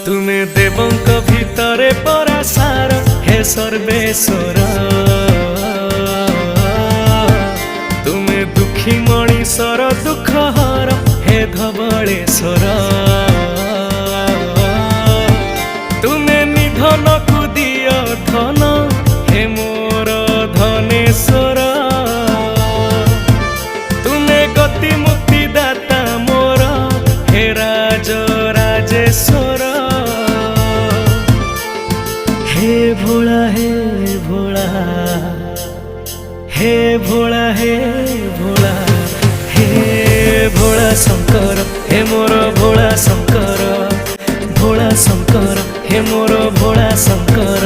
तुमे देवंक भितरे परासार हे सर्वेश्वर। तुमे दुखी मणिषर दुख हर हे धवलेश्वर। तुमे निधन को दियो धन हे मोर धनेश्वर। तुमे गति मुक्ति दाता मोर हे राज राजेश्वर। हे भोला हे भोला हे भोला हे भोला हे भोला शंकर हे मोर भोला शंकर। भोला शंकर हे मोर भोला शंकर।